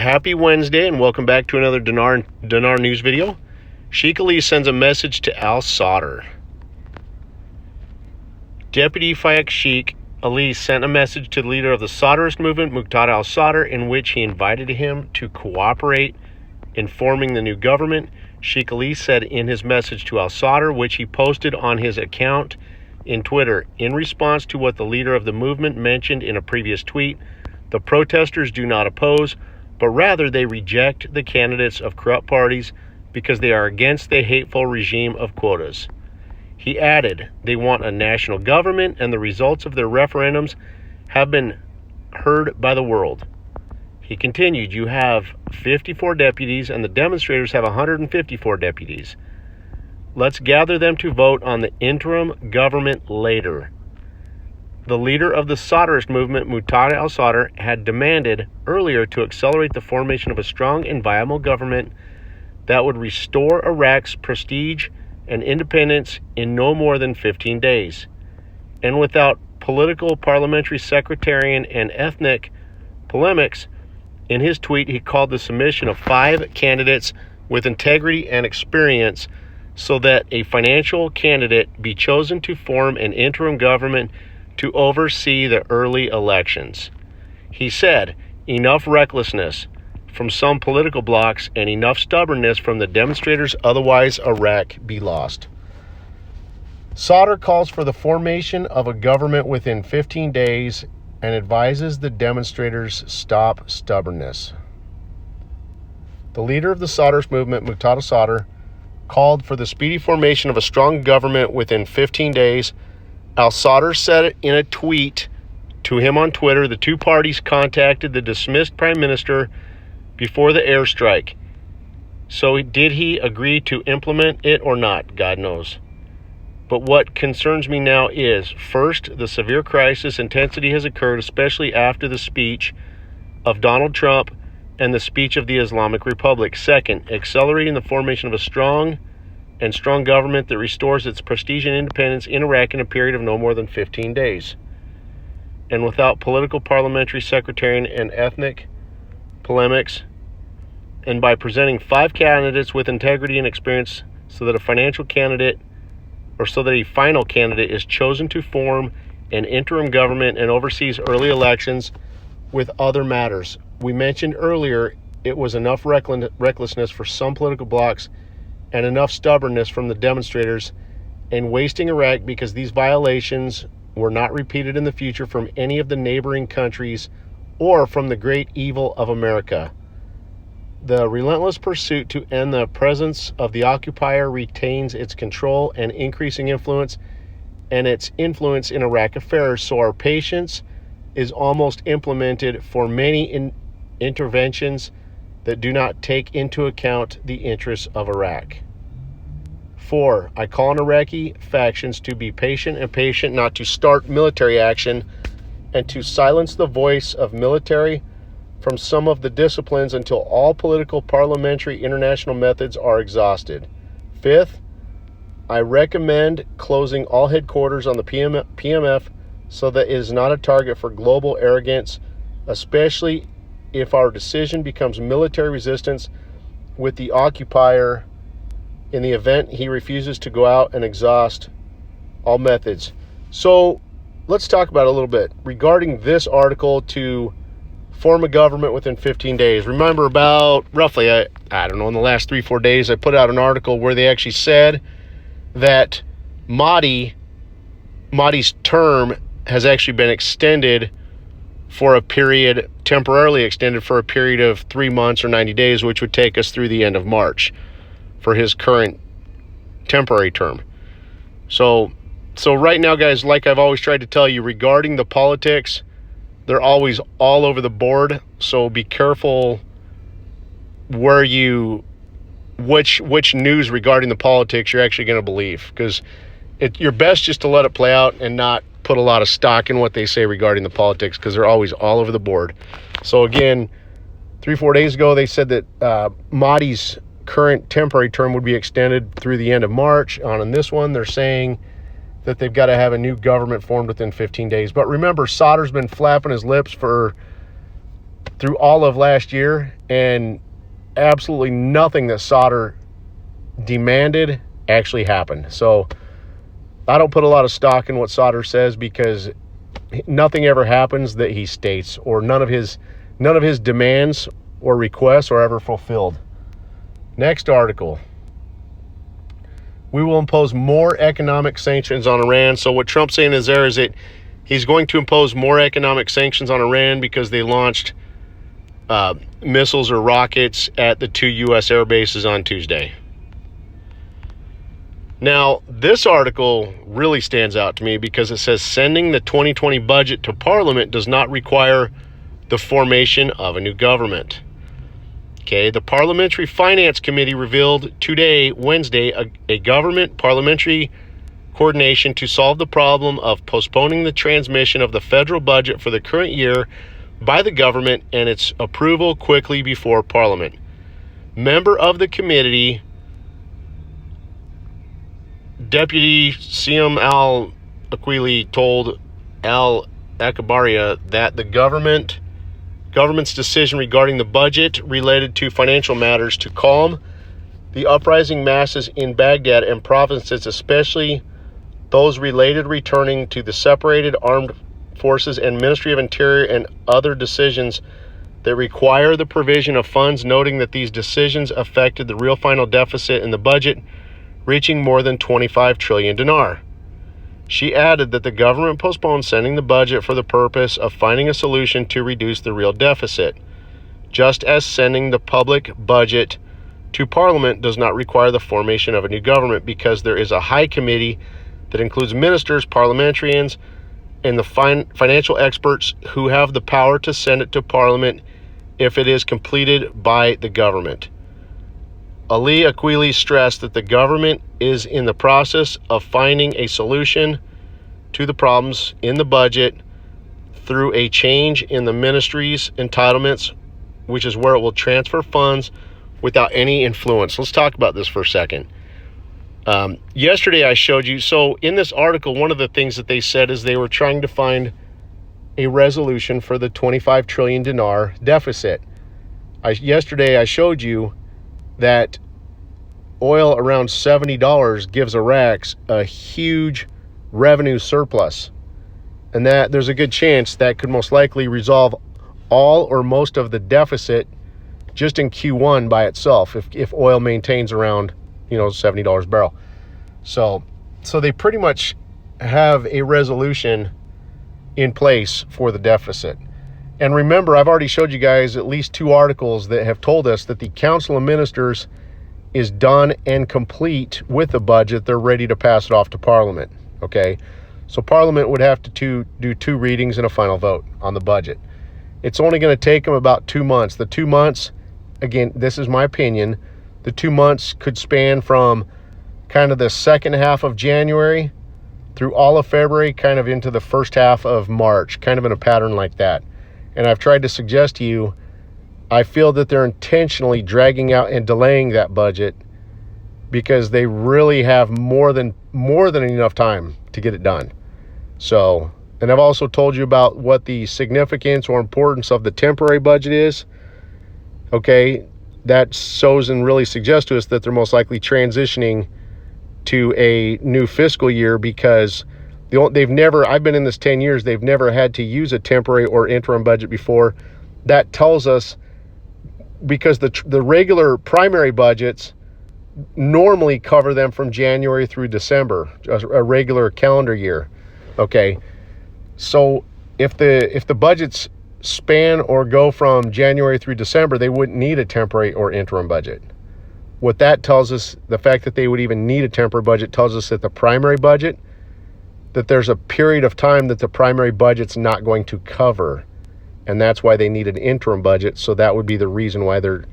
Happy Wednesday and welcome back to another Dinar News video. Sheikh Ali sends a message to al-Sadr. Deputy Fayek Sheikh Ali sent a message to the leader of the Sadrist movement, Muqtada al-Sadr, in which he invited him to cooperate in forming the new government. Sheikh Ali said in his message to al-Sadr, which he posted on his account in Twitter, in response to what the leader of the movement mentioned in a previous tweet, the protesters do not oppose, but rather they reject the candidates of corrupt parties because they are against the hateful regime of quotas. He added, they want a national government and the results of their referendums have been heard by the world. He continued, you have 54 deputies and the demonstrators have 154 deputies. Let's gather them to vote on the interim government later. The leader of the Sadrist movement, Muqtada al-Sadr, had demanded earlier to accelerate the formation of a strong and viable government that would restore Iraq's prestige and independence in no more than 15 days. And without political, parliamentary, sectarian, and ethnic polemics, in his tweet he called the submission of 5 candidates with integrity and experience so that a financial candidate be chosen to form an interim government to oversee the early elections. He said, enough recklessness from some political blocs and enough stubbornness from the demonstrators, otherwise Iraq be lost. Sadr calls for the formation of a government within 15 days and advises the demonstrators stop stubbornness. The leader of the Sadrist movement, Muqtada Sadr, called for the speedy formation of a strong government within 15 days. Al-Sadr said it in a tweet to him on Twitter. The two parties contacted the dismissed prime minister before the airstrike. So did he agree to implement it or not? God knows. But what concerns me now is, first, the severe crisis intensity has occurred, especially after the speech of Donald Trump and the speech of the Islamic Republic. Second, accelerating the formation of a strong government that restores its prestige and independence in Iraq in a period of no more than 15 days. And without political, parliamentary, sectarian, and ethnic polemics, and by presenting 5 candidates with integrity and experience so that a final candidate is chosen to form an interim government and oversees early elections with other matters. We mentioned earlier it was enough recklessness for some political blocs and enough stubbornness from the demonstrators in wasting Iraq because these violations were not repeated in the future from any of the neighboring countries or from the great evil of America. The relentless pursuit to end the presence of the occupier retains its control and increasing influence and its influence in Iraq affairs, so our patience is almost implemented for many interventions that do not take into account the interests of Iraq. 4. I call on Iraqi factions to be patient, not to start military action, and to silence the voice of military from some of the disciplines until all political, parliamentary, international methods are exhausted. 5th, I recommend closing all headquarters on the PMF so that it is not a target for global arrogance, especially if our decision becomes military resistance with the occupier in the event he refuses to go out and exhaust all methods. So let's talk about it a little bit regarding this article to form a government within 15 days. Remember, about roughly, I don't know, in the last 3-4 days, I put out an article where they actually said that Mahdi's term has actually been extended for a period, temporarily extended for a period of 3 months or 90 days, which would take us through the end of March for his current temporary term. So right now, guys, like I've always tried to tell you, regarding the politics, they're always all over the board. So be careful which news regarding the politics you're actually going to believe, because you're best just to let it play out and not put a lot of stock in what they say regarding the politics, because they're always all over the board. So again, 3-4 days ago, they said that Mahdi's current temporary term would be extended through the end of March. On this one, they're saying that they've got to have a new government formed within 15 days. But remember, Sadr's been flapping his lips for through all of last year, and absolutely nothing that Sadr demanded actually happened. So I don't put a lot of stock in what Sadr says, because nothing ever happens that he states, or none of his demands or requests are ever fulfilled. Next article. We will impose more economic sanctions on Iran. So what Trump's saying is that he's going to impose more economic sanctions on Iran because they launched missiles or rockets at the 2 U.S. air bases on Tuesday. Now, this article really stands out to me because it says sending the 2020 budget to Parliament does not require the formation of a new government. Okay, the Parliamentary Finance Committee revealed today, Wednesday, a government parliamentary coordination to solve the problem of postponing the transmission of the federal budget for the current year by the government and its approval quickly before Parliament. Member of the committee, Deputy Siem Al-Akwili, told Al-Akbaria that the government's decision regarding the budget related to financial matters to calm the uprising masses in Baghdad and provinces, especially those related returning to the separated armed forces and Ministry of Interior, and other decisions that require the provision of funds, noting that these decisions affected the real final deficit in the budget, reaching more than 25 trillion dinar. She added that the government postponed sending the budget for the purpose of finding a solution to reduce the real deficit, just as sending the public budget to Parliament does not require the formation of a new government, because there is a high committee that includes ministers, parliamentarians, and the financial experts who have the power to send it to Parliament if it is completed by the government. Ali Akwili stressed that the government is in the process of finding a solution to the problems in the budget through a change in the ministry's entitlements, which is where it will transfer funds without any influence. Let's talk about this for a second. Yesterday I showed you, so in this article, one of the things that they said is they were trying to find a resolution for the 25 trillion dinar deficit. Yesterday I showed you that oil around $70 gives Iraq a huge revenue surplus, and that there's a good chance that could most likely resolve all or most of the deficit just in Q1 by itself if oil maintains around $70 a barrel. So they pretty much have a resolution in place for the deficit. And remember, I've already showed you guys at least 2 articles that have told us that the Council of Ministers is done and complete with the budget. They're ready to pass it off to Parliament. Okay, so Parliament would have to do 2 readings and a final vote on the budget. It's only going to take them about 2 months. The 2 months, again, this is my opinion, the 2 months could span from kind of the second half of January through all of February, kind of into the first half of March, kind of in a pattern like that. And I've tried to suggest to you, I feel that they're intentionally dragging out and delaying that budget because they really have more than enough time to get it done. So, and I've also told you about what the significance or importance of the temporary budget is. Okay, that shows and really suggests to us that they're most likely transitioning to a new fiscal year, because they've never, I've been in this 10 years, they've never had to use a temporary or interim budget before. That tells us, because the regular primary budgets normally cover them from January through December, a regular calendar year. Okay, so if the budgets span or go from January through December, they wouldn't need a temporary or interim budget. What that tells us, the fact that they would even need a temporary budget, tells us that the primary budget, that there's a period of time that the primary budget's not going to cover, and that's why they need an interim budget. So that would be the reason why they're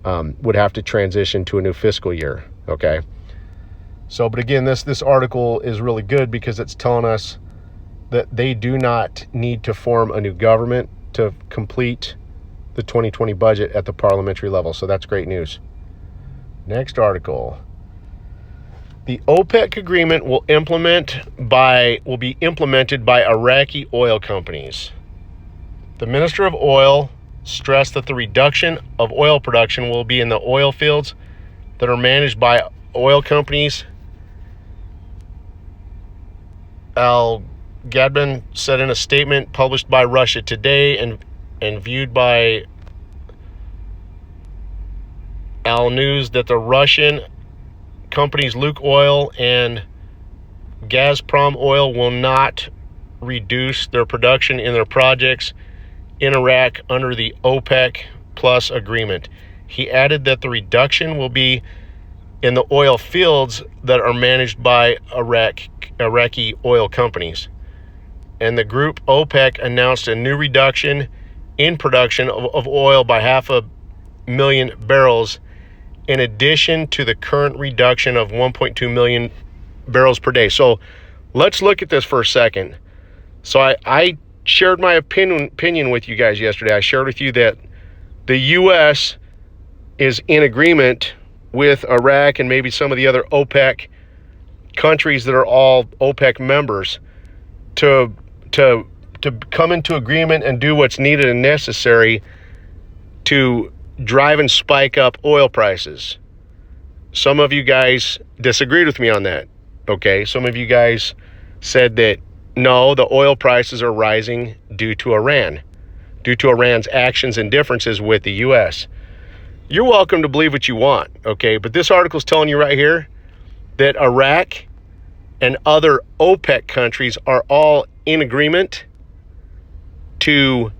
would have to transition to a new fiscal year. Okay, so but again, this article is really good because it's telling us that they do not need to form a new government to complete the 2020 budget at the parliamentary level. So that's great news. Next article. The OPEC agreement will be implemented by Iraqi oil companies. The Minister of Oil stressed that the reduction of oil production will be in the oil fields that are managed by oil companies. Al Gadman said in a statement published by Russia Today and viewed by Al News that the Russian companies Lukoil and Gazprom Oil will not reduce their production in their projects in Iraq under the OPEC Plus agreement. He added that the reduction will be in the oil fields that are managed by Iraqi oil companies. And the group OPEC announced a new reduction in production of oil by 500,000 barrels in addition to the current reduction of 1.2 million barrels per day. So let's look at this for a second. So I shared my opinion with you guys yesterday. I shared with you that the U.S. is in agreement with Iraq and maybe some of the other OPEC countries that are all OPEC members to come into agreement and do what's needed and necessary to drive and spike up oil prices. Some of you guys disagreed with me on that. Okay, some of you guys said that no, the oil prices are rising due to Iran, due to Iran's actions and differences with the U.S. You're welcome to believe what you want, okay? But this article is telling you right here that Iraq and other OPEC countries are all in agreement to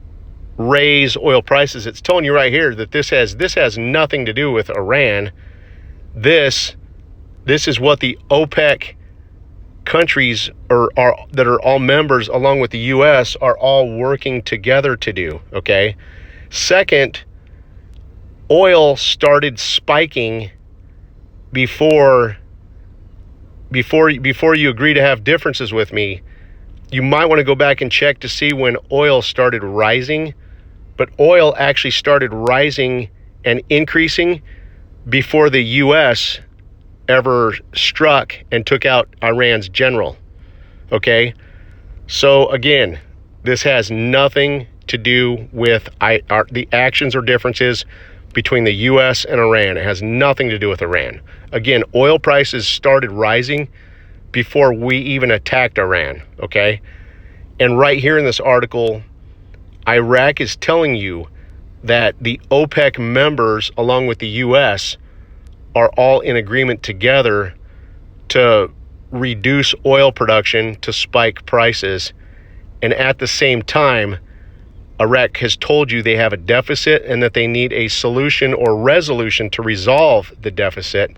raise oil prices. It's telling you right here that this has nothing to do with Iran. This is what the OPEC countries that are all members along with the U.S. are all working together to do, okay? Second, oil started spiking before you agree to have differences with me. You might want to go back and check to see when oil started rising, but oil actually started rising and increasing before the U.S. ever struck and took out Iran's general, okay? So again, this has nothing to do with the actions or differences between the U.S. and Iran. It has nothing to do with Iran. Again, oil prices started rising before we even attacked Iran, okay? And right here in this article, Iraq is telling you that the OPEC members, along with the U.S., are all in agreement together to reduce oil production to spike prices. And at the same time, Iraq has told you they have a deficit and that they need a solution or resolution to resolve the deficit.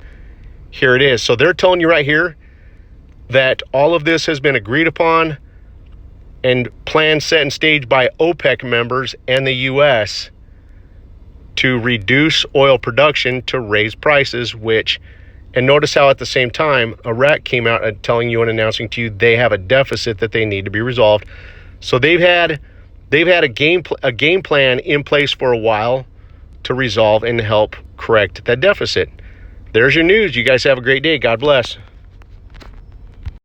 Here it is. So they're telling you right here that all of this has been agreed upon and planned, set, and staged by OPEC members and the U.S. to reduce oil production to raise prices, and notice how at the same time, Iraq came out and telling you and announcing to you they have a deficit that they need to be resolved. So they've had a game plan in place for a while to resolve and help correct that deficit. There's your news. You guys have a great day. God bless.